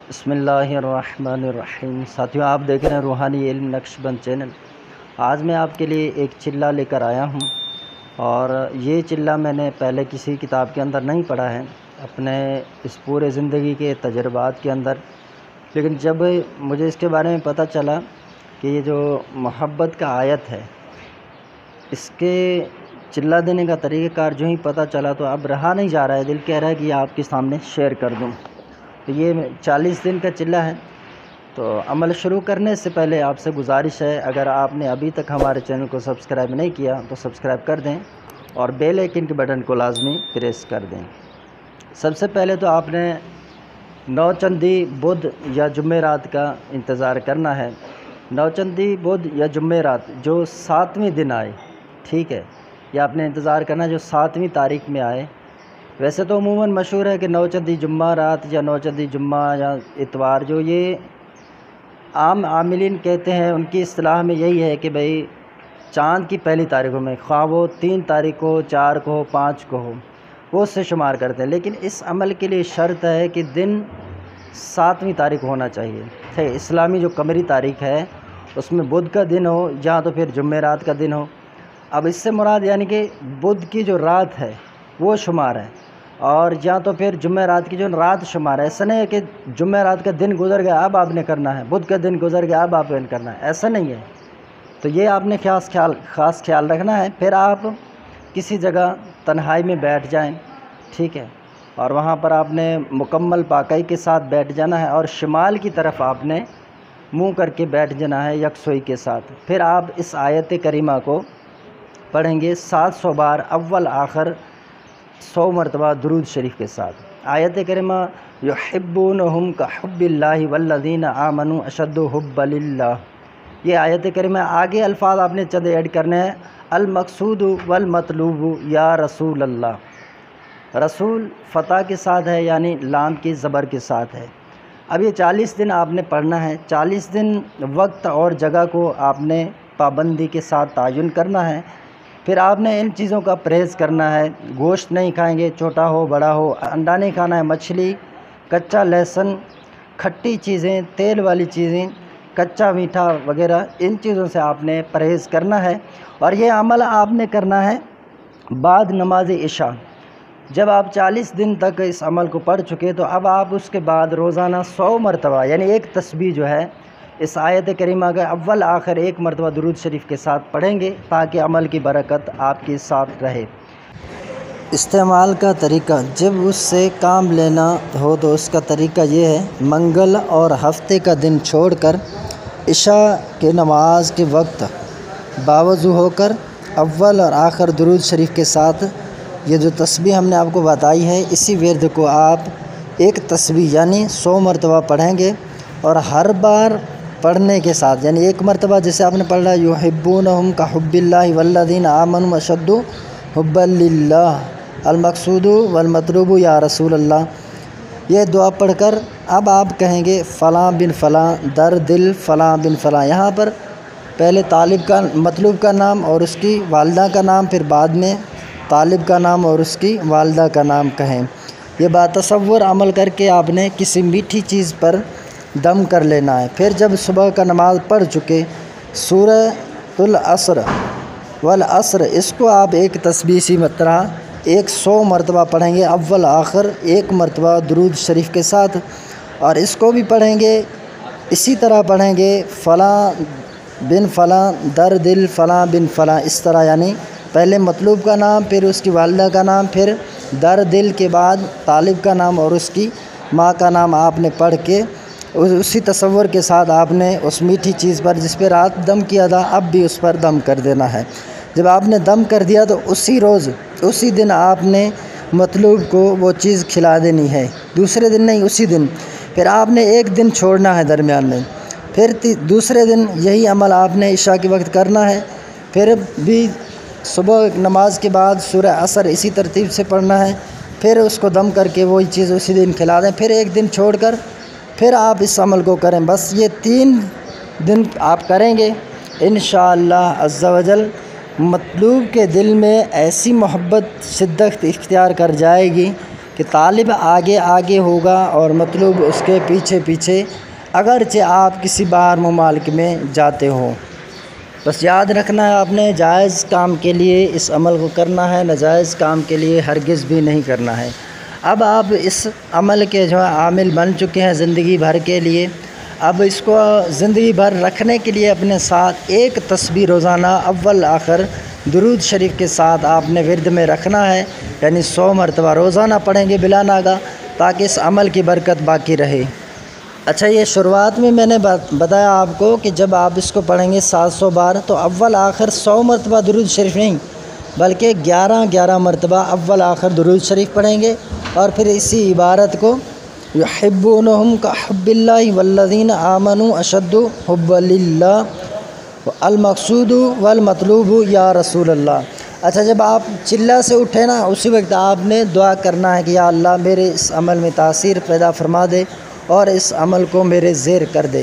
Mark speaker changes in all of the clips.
Speaker 1: بسم اللہ الرحمن الرحیم۔ ساتھیوں، آپ دیکھ رہے ہیں روحانی علم نقشبند چینل۔ آج میں آپ کے لیے ایک چلہ لے کر آیا ہوں، اور یہ چلہ میں نے پہلے کسی کتاب کے اندر نہیں پڑھا ہے اپنے اس پورے زندگی کے تجربات کے اندر، لیکن جب مجھے اس کے بارے میں پتہ چلا کہ یہ جو محبت کا آیت ہے، اس کے چلہ دینے کا طریقہ کار جو ہی پتہ چلا تو اب رہا نہیں جا رہا ہے، دل کہہ رہا ہے کہ یہ آپ کے سامنے شیئر کر دوں۔ تو یہ 40 دن کا چلہ ہے۔ تو عمل شروع کرنے سے پہلے آپ سے گزارش ہے، اگر آپ نے ابھی تک ہمارے چینل کو سبسکرائب نہیں کیا تو سبسکرائب کر دیں اور بیل آئیکن کے بٹن کو لازمی پریس کر دیں۔ سب سے پہلے تو آپ نے نوچندی بدھ یا جمعرات کا انتظار کرنا ہے۔ نوچندی بدھ یا جمعرات جو 7ویں دن آئے، ٹھیک ہے، یہ آپ نے انتظار کرنا جو 7ویں تاریخ میں آئے۔ ویسے تو عموماً مشہور ہے کہ نوچندی جمعہ رات یا نوچندی جمعہ یا اتوار، جو یہ عام عاملین کہتے ہیں، ان کی اصطلاح میں یہی ہے کہ بھئی چاند کی پہلی تاریخوں میں، خواہ وہ 3 تاریخ کو، 4 کو ہو، 5 کو ہو، وہ اس سے شمار کرتے ہیں، لیکن اس عمل کے لیے شرط ہے کہ دن 7ویں تاریخ ہونا چاہیے۔ اسلامی جو قمری تاریخ ہے اس میں بدھ کا دن ہو یا تو پھر جمعرات کا دن ہو۔ اب اس سے مراد یعنی کہ بدھ کی جو رات ہے وہ شمار ہے، اور یا تو پھر جمعرات کی جو رات شمار ہے۔ ایسا نہیں ہے کہ جمعرات کا دن گزر گیا اب آپ نے کرنا ہے، بدھ کا دن گزر گیا اب آپ نے کرنا ہے، ایسا نہیں ہے۔ تو یہ آپ نے خاص خیال رکھنا ہے۔ پھر آپ کسی جگہ تنہائی میں بیٹھ جائیں، ٹھیک ہے، اور وہاں پر آپ نے مکمل پاکی کے ساتھ بیٹھ جانا ہے، اور شمال کی طرف آپ نے منہ کر کے بیٹھ جانا ہے یکسوئی کے ساتھ۔ پھر آپ اس آیت کریمہ کو پڑھیں گے 700 بار، اول آخر 100 مرتبہ درود شریف کے ساتھ۔ آیت کریمہ یحبونہم کحب اللہ والذین آمنوا اشد حبا للہ، یہ آیت کریمہ آگے الفاظ آپ نے چند ایڈ کرنے ہیں۔ المقصود والمطلوب یا رسول اللہ، رسول فتح کے ساتھ ہے، یعنی لام کی زبر کے ساتھ ہے۔ اب یہ 40 دن آپ نے پڑھنا ہے۔ 40 دن وقت اور جگہ کو آپ نے پابندی کے ساتھ تعین کرنا ہے۔ پھر آپ نے ان چیزوں کا پرہیز کرنا ہے، گوشت نہیں کھائیں گے، چھوٹا ہو بڑا ہو، انڈا نہیں کھانا ہے، مچھلی، کچا لہسن، کھٹی چیزیں، تیل والی چیزیں، کچا میٹھا وغیرہ، ان چیزوں سے آپ نے پرہیز کرنا ہے۔ اور یہ عمل آپ نے کرنا ہے بعد نماز عشاء۔ جب آپ 40 دن تک اس عمل کو پڑھ چکے تو اب آپ اس کے بعد روزانہ 100 مرتبہ یعنی ایک تسبیح جو ہے اس آیت کریمہ کا اول آخر 1 مرتبہ درود شریف کے ساتھ پڑھیں گے، تاکہ عمل کی برکت آپ کے ساتھ رہے۔ استعمال کا طریقہ، جب اس سے کام لینا ہو تو اس کا طریقہ یہ ہے، منگل اور ہفتے کا دن چھوڑ کر عشاء کے نماز کے وقت باوضو ہو کر اول اور آخر درود شریف کے ساتھ یہ جو تسبیح ہم نے آپ کو بتائی ہے، اسی ورد کو آپ ایک تسبیح یعنی 100 مرتبہ پڑھیں گے، اور ہر بار پڑھنے کے ساتھ یعنی 1 مرتبہ جیسے آپ نے پڑھا یحبونہم کحب اللہ والذین آمنوا اشد حبا للہ المقصود والمطلوب یا رسول اللہ، یہ دعا پڑھ کر اب آپ کہیں گے فلاں بن فلاں در دل فلاں بن فلاں۔ یہاں پر پہلے طالب کا مطلوب کا نام اور اس کی والدہ کا نام، پھر بعد میں طالب کا نام اور اس کی والدہ کا نام کہیں۔ یہ بات تصور عمل کر کے آپ نے کسی میٹھی چیز پر دم کر لینا ہے۔ پھر جب صبح کا نماز پڑھ چکے سورہ العصر والعصر، اس کو آپ ایک تسبیح سی طرح 100 مرتبہ پڑھیں گے، اول آخر 1 مرتبہ درود شریف کے ساتھ، اور اس کو بھی پڑھیں گے اسی طرح پڑھیں گے فلاں بن فلاں در دل فلاں بن فلاں، اس طرح یعنی پہلے مطلوب کا نام، پھر اس کی والدہ کا نام، پھر در دل کے بعد طالب کا نام اور اس کی ماں کا نام آپ نے پڑھ کے اسی تصور کے ساتھ آپ نے اس میٹھی چیز پر جس پہ رات دم کیا تھا اب بھی اس پر دم کر دینا ہے۔ جب آپ نے دم کر دیا تو اسی روز اسی دن آپ نے مطلوب کو وہ چیز کھلا دینی ہے، دوسرے دن نہیں، اسی دن۔ پھر آپ نے 1 دن چھوڑنا ہے درمیان میں، پھر دوسرے دن یہی عمل آپ نے عشاء کے وقت کرنا ہے، پھر بھی صبح نماز کے بعد سورہ عصر اسی ترتیب سے پڑھنا ہے، پھر اس کو دم کر کے وہی چیز اسی دن کھلا دیں، پھر 1 دن چھوڑ کر پھر آپ اس عمل کو کریں۔ بس یہ 3 دن آپ کریں گے، انشاءاللہ عز و جل مطلوب کے دل میں ایسی محبت شدت اختیار کر جائے گی کہ طالب آگے آگے ہوگا اور مطلوب اس کے پیچھے پیچھے، اگرچہ آپ کسی باہر ممالک میں جاتے ہو۔ بس یاد رکھنا ہے آپ نے جائز کام کے لیے اس عمل کو کرنا ہے، ناجائز کام کے لیے ہرگز بھی نہیں کرنا ہے۔ اب آپ اس عمل کے جو عامل بن چکے ہیں زندگی بھر کے لیے، اب اس کو زندگی بھر رکھنے کے لیے اپنے ساتھ ایک تسبیح روزانہ اول آخر درود شریف کے ساتھ آپ نے ورد میں رکھنا ہے، یعنی 100 مرتبہ روزانہ پڑھیں گے بلا ناغہ، تاکہ اس عمل کی برکت باقی رہے۔ اچھا، یہ شروعات میں نے بتایا آپ کو کہ جب آپ اس کو پڑھیں گے 700 بار تو اول آخر 100 مرتبہ درود شریف نہیں بلکہ 11 مرتبہ اول آخر درود شریف پڑھیں گے، اور پھر اسی عبارت کو یحبونہم کحب اللہ والذین آمنوا اشد حبا للہ المقصود والمطلوب یا رسول اللہ۔ اچھا، جب آپ چلہ سے اٹھے نا، اسی وقت آپ نے دعا کرنا ہے کہ یا اللہ میرے اس عمل میں تاثیر پیدا فرما دے اور اس عمل کو میرے زیر کر دے،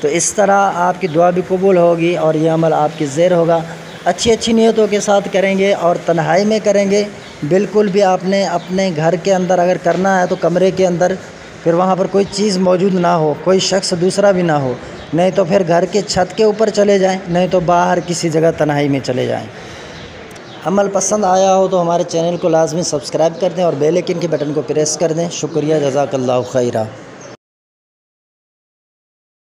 Speaker 1: تو اس طرح آپ کی دعا بھی قبول ہوگی اور یہ عمل آپ کی زیر ہوگا۔ اچھی نیتوں کے ساتھ کریں گے اور تنہائی میں کریں گے۔ بالکل بھی آپ نے اپنے گھر کے اندر اگر کرنا ہے تو کمرے کے اندر، پھر وہاں پر کوئی چیز موجود نہ ہو، کوئی شخص دوسرا بھی نہ ہو، نہیں تو پھر گھر کے چھت کے اوپر چلے جائیں، نہیں تو باہر کسی جگہ تنہائی میں چلے جائیں۔ عمل پسند آیا ہو تو ہمارے چینل کو لازمی سبسکرائب کر دیں اور بیل آئکن کے بٹن کو پریس کر دیں۔ شکریہ، جزاک اللہ خیرہ۔